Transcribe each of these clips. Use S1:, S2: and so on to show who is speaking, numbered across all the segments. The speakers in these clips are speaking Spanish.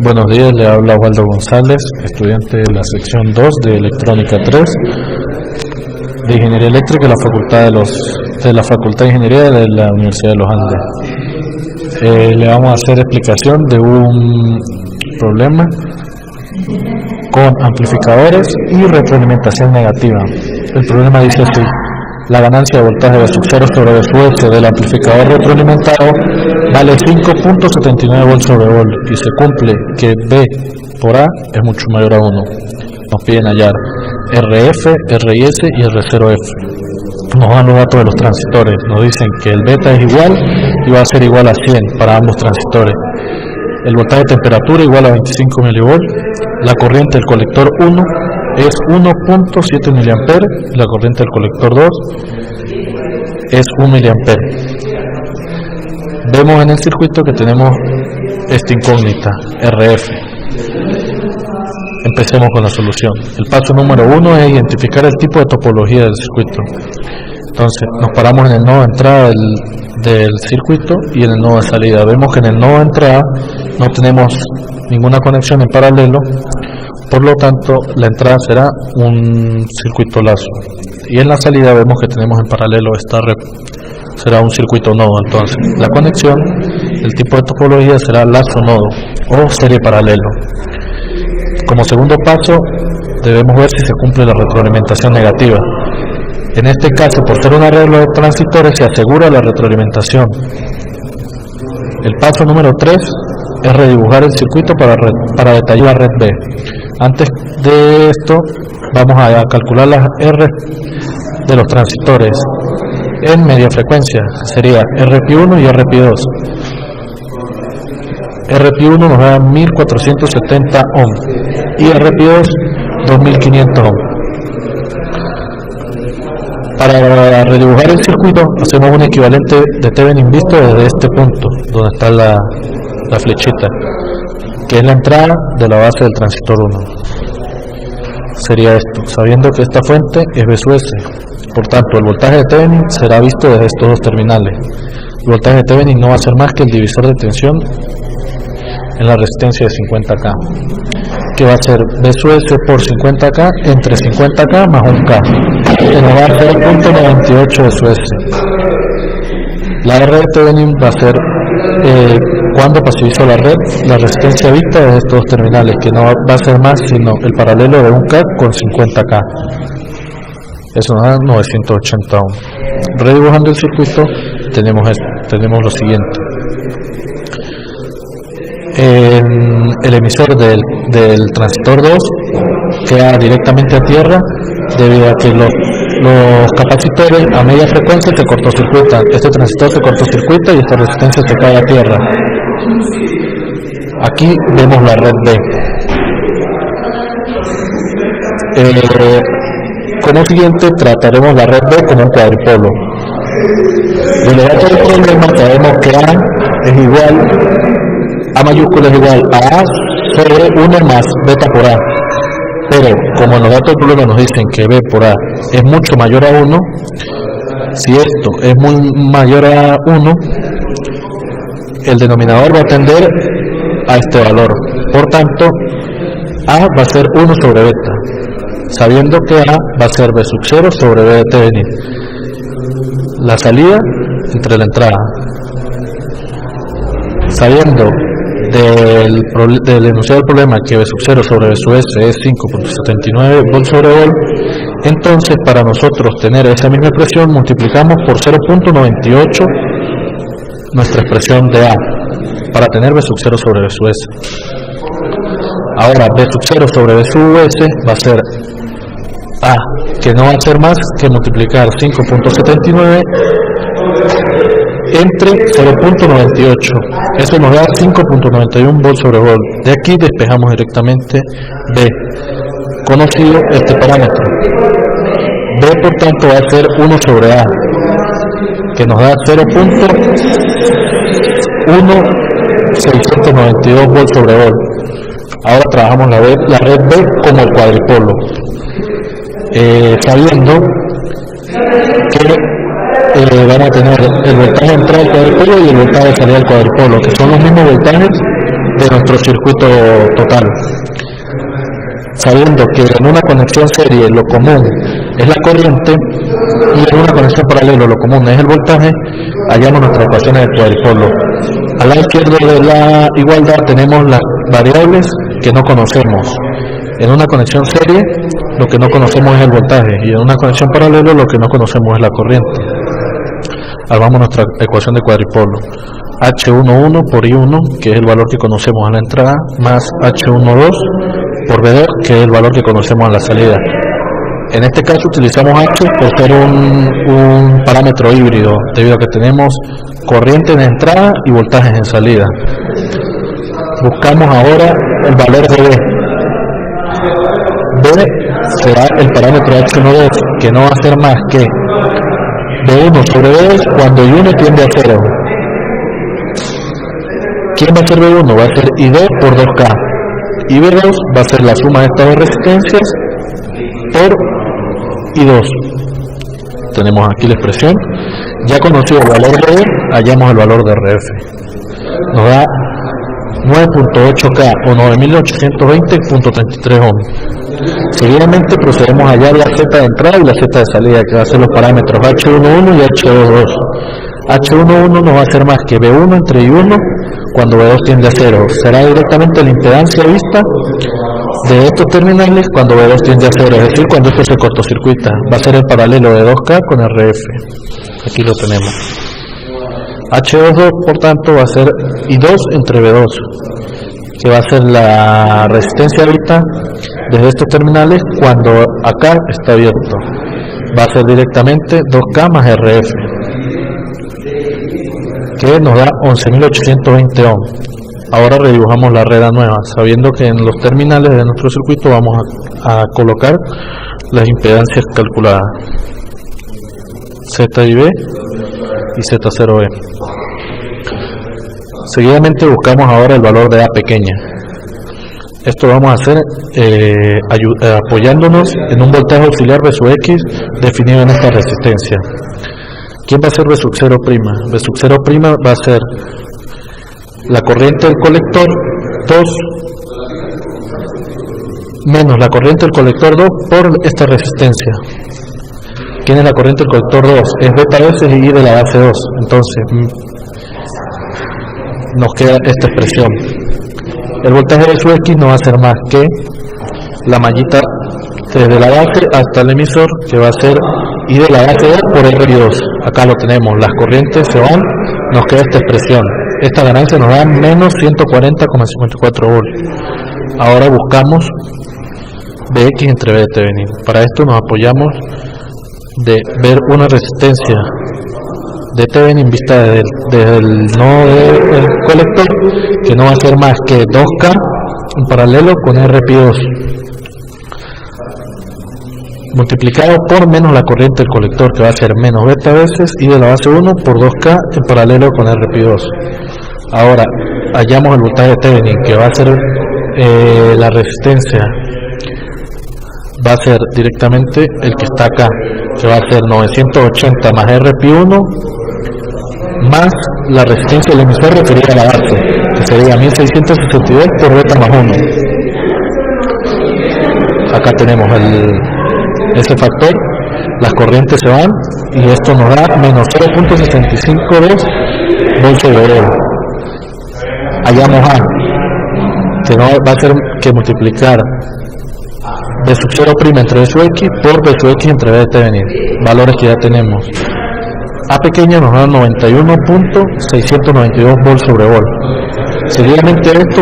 S1: Buenos días, le habla Waldo González, estudiante de la sección 2 de Electrónica 3 de Ingeniería Eléctrica de la Facultad de Ingeniería de la Universidad de los Andes. Le vamos a hacer explicación de un problema con amplificadores y retroalimentación negativa. El problema dice así: la ganancia de voltaje de sub-0 sobre VS del amplificador retroalimentado vale 5.79 volts sobre volt y se cumple que B por A es mucho mayor a 1. Nos piden hallar RF, RIS y R0F. Nos dan los datos de los transistores. Nos dicen que el beta es igual y va a ser igual a 100 para ambos transistores. El voltaje de temperatura igual a 25 mV. La corriente del colector 1 es 1.7 mA y la corriente del colector 2 es 1 mA. Vemos en el circuito que tenemos esta incógnita, RF. Empecemos con la solución. El paso número 1 es identificar el tipo de topología del circuito. Entonces nos paramos en el nodo de entrada del circuito y en el nodo de salida. Vemos que en el nodo de entrada no tenemos ninguna conexión en paralelo, por lo tanto la entrada será un circuito lazo, y en la salida vemos que tenemos en paralelo será un circuito nodo. Entonces la conexión, el tipo de topología será lazo nodo o serie paralelo. Como segundo paso debemos ver si se cumple la retroalimentación negativa. En este caso, por ser un arreglo de transistores, se asegura la retroalimentación. El paso número 3 es redibujar el circuito para detallar la red B. Antes de esto vamos a calcular las R de los transistores en media frecuencia. Sería RP1 y RP2. RP1 nos da 1470 ohm y RP2 2500 ohm. Para redibujar el circuito hacemos un equivalente de Thevenin visto desde este punto donde está la flechita, que es la entrada de la base del transistor 1. Sería esto, sabiendo que esta fuente es B sub S. Por tanto, el voltaje de Thevenin será visto desde estos dos terminales. El voltaje de Thevenin no va a ser más que el divisor de tensión en la resistencia de 50K, que va a ser B sub S por 50K entre 50K más 1K, que nos va a dar 0.98 de sub S. La R de Thevenin va a ser cuando pasivizo la red, la resistencia vista de estos dos terminales, que no va a ser más sino el paralelo de 1K con 50K. Eso nos da 980 ohm. Redibujando el circuito tenemos lo siguiente. El emisor del transistor 2 queda directamente a tierra debido a que los capacitores a media frecuencia se cortocircuitan. Este transistor se cortocircuita y esta resistencia se cae a tierra. Aquí vemos la red B. Como siguiente trataremos la red B como un cuadripolo. De los datos del problema sabemos que A mayúscula es igual a A sobre 1 más beta por A. Pero como en los datos del problema nos dicen que B por A es mucho mayor a 1, si esto es muy mayor a 1, el denominador va a tender a este valor. Por tanto, A va a ser 1 sobre beta, sabiendo que A va a ser B sub 0 sobre B de Thevenin, la salida entre la entrada. Sabiendo del enunciado del problema que B sub 0 sobre B sub S es 5.79 volts sobre volt, entonces para nosotros tener esa misma expresión multiplicamos por 0.98 nuestra expresión de A para tener B sub 0 sobre B sub S. Ahora B sub 0 sobre B sub S va a ser A, que no va a ser más que multiplicar 5.79 entre 0.98. Eso nos da 5.91 volts sobre volt. De aquí despejamos directamente B, conocido este parámetro. B por tanto va a ser 1 sobre A, que nos da 0.1692 volts sobre volt. Ahora trabajamos la red B como el cuadripolo, sabiendo que van a tener el voltaje de entrada del cuadripolo y el voltaje de salida del cuadripolo, que son los mismos voltajes de nuestro circuito total, sabiendo que en una conexión serie lo común es la corriente y en una conexión paralelo lo común es el voltaje, hallamos nuestras ecuaciones de cuadripolo. Al lado izquierdo de la igualdad tenemos las variables que no conocemos. En una conexión serie lo que no conocemos es el voltaje y en una conexión paralelo lo que no conocemos es la corriente. Armamos nuestra ecuación de cuadripolo. H11 por I1, que es el valor que conocemos a la entrada, más H12 por B2, que es el valor que conocemos a la salida. En este caso utilizamos H por ser un parámetro híbrido, debido a que tenemos corriente en entrada y voltajes en salida. Buscamos ahora el valor de B. B será el parámetro H12, que no va a ser más que B1 sobre B2 cuando I1 tiende a 0. ¿Quién va a ser B1? Va a ser I2 por 2K. Y B2 va a ser la suma de estas dos resistencias por I2. Tenemos aquí la expresión. Ya conocido el valor de B, hallamos el valor de RF. Nos da 9.8K o 9820.33 ohms. Seguidamente procedemos a hallar la Z de entrada y la Z de salida, que va a ser los parámetros H11 y H22. H11 no va a ser más que B1 entre I1 cuando B2 tiende a 0. Será directamente la impedancia vista de estos terminales cuando B2 tiende a 0, es decir, cuando esto se cortocircuita. Va a ser el paralelo de 2K con RF. Aquí lo tenemos. H22, por tanto, va a ser I2 entre B2, que va a ser la resistencia vista desde estos terminales cuando acá está abierto. Va a ser directamente 2K más RF, que nos da 11.820 ohms. Ahora redibujamos la red nueva, sabiendo que en los terminales de nuestro circuito vamos a colocar las impedancias calculadas, ZIB y Z0E. Seguidamente buscamos ahora el valor de A pequeña. Esto lo vamos a hacer apoyándonos en un voltaje auxiliar V sub X definido en esta resistencia. ¿Quién va a ser V sub 0'? V sub 0' va a ser la corriente del colector 2 menos la corriente del colector 2 por esta resistencia. ¿Quién es la corriente del colector 2? Es beta veces I de la base 2. Entonces nos queda esta expresión. El voltaje de su X no va a ser más que la mallita desde la base hasta el emisor, que va a ser I de la base 2 por R2. Acá lo tenemos, las corrientes se van, nos queda esta expresión. Esta ganancia nos da menos 140,54 volts. Ahora buscamos Bx entre B de Thevenin. Para esto nos apoyamos de ver una resistencia de Thevenin vista desde el nodo del colector, que no va a ser más que 2K en paralelo con RP2 multiplicado por menos la corriente del colector, que va a ser menos beta veces I de la base 1 por 2K en paralelo con RP2. Ahora hallamos el voltaje de Thevenin, que va a ser la resistencia, va a ser directamente el que está acá, que va a ser 980 más RP1 más la resistencia del emisor referida a la base, que sería 1662 por beta más 1. Acá tenemos ese factor, las corrientes se van y esto nos da menos 0.652 volts sobre V. Hallamos A, que no va a ser que multiplicar V sub 0' entre V sub X por V sub X entre B de Thevenin, valores que ya tenemos. A pequeña nos da 91.692 volts sobre volt. Seguidamente a esto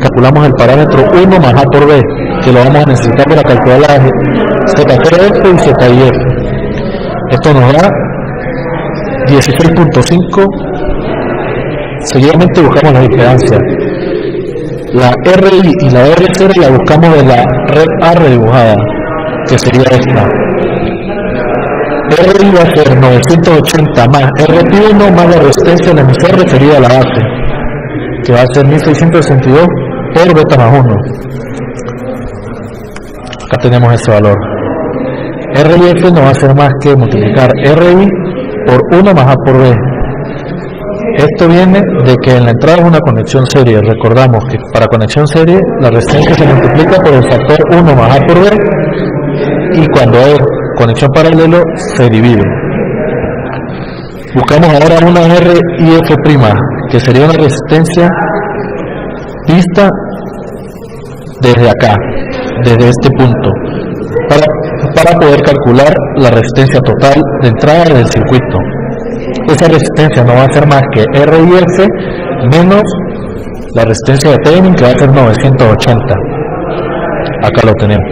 S1: calculamos el parámetro 1 más A por B, que lo vamos a necesitar para calcular la Z0F y ZIF. Esto nos da 16.5. Seguidamente buscamos la impedancia. La RI y la R0 la buscamos de la red A redibujada, que sería esta. RI va a ser 980 más RP1 más la resistencia del emisor referida a la base, que va a ser 1662 por beta más 1. Acá tenemos ese valor. RIF no va a ser más que multiplicar RI por 1 más A por B, Esto viene de que en la entrada es una conexión serie. Recordamos que para conexión serie la resistencia se multiplica por el factor 1 más A por B, y cuando hay conexión paralelo se divide. Buscamos ahora una RIF', que sería una resistencia vista desde acá, desde este punto, para poder calcular la resistencia total de entrada del circuito. Esa resistencia no va a ser más que RIF menos la resistencia de Thevenin, que va a ser 980. Acá lo tenemos.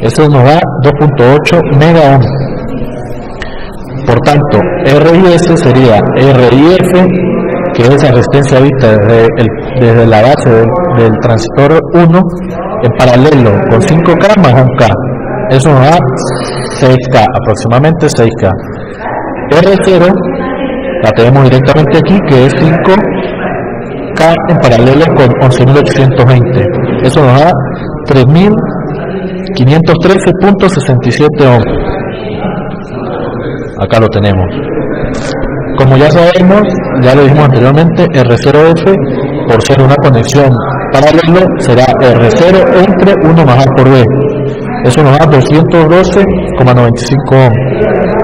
S1: Eso nos da 2.8 mega ohm. Por tanto, RIS sería RIF, que es la resistencia vista desde la base del transistor 1, en paralelo con 5K más 1K. Eso nos da 6K, aproximadamente 6K. R0 la tenemos directamente aquí, que es 5K en paralelo con 11.820. Eso nos da 3.513.67 ohms. Acá lo tenemos. Como ya sabemos, ya lo dijimos anteriormente, R0F, por ser una conexión paralelo, será R0 entre 1 más A por B. Eso nos da 212,95 ohms.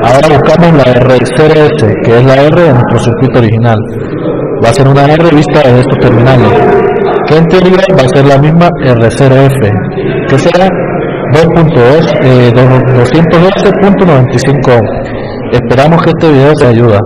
S1: Ahora buscamos la R0S, que es la R de nuestro circuito original. Va a ser una R vista desde estos terminales, que en teoría va a ser la misma R0F, que será 212.95 ohms. Esperamos que este video te ayude.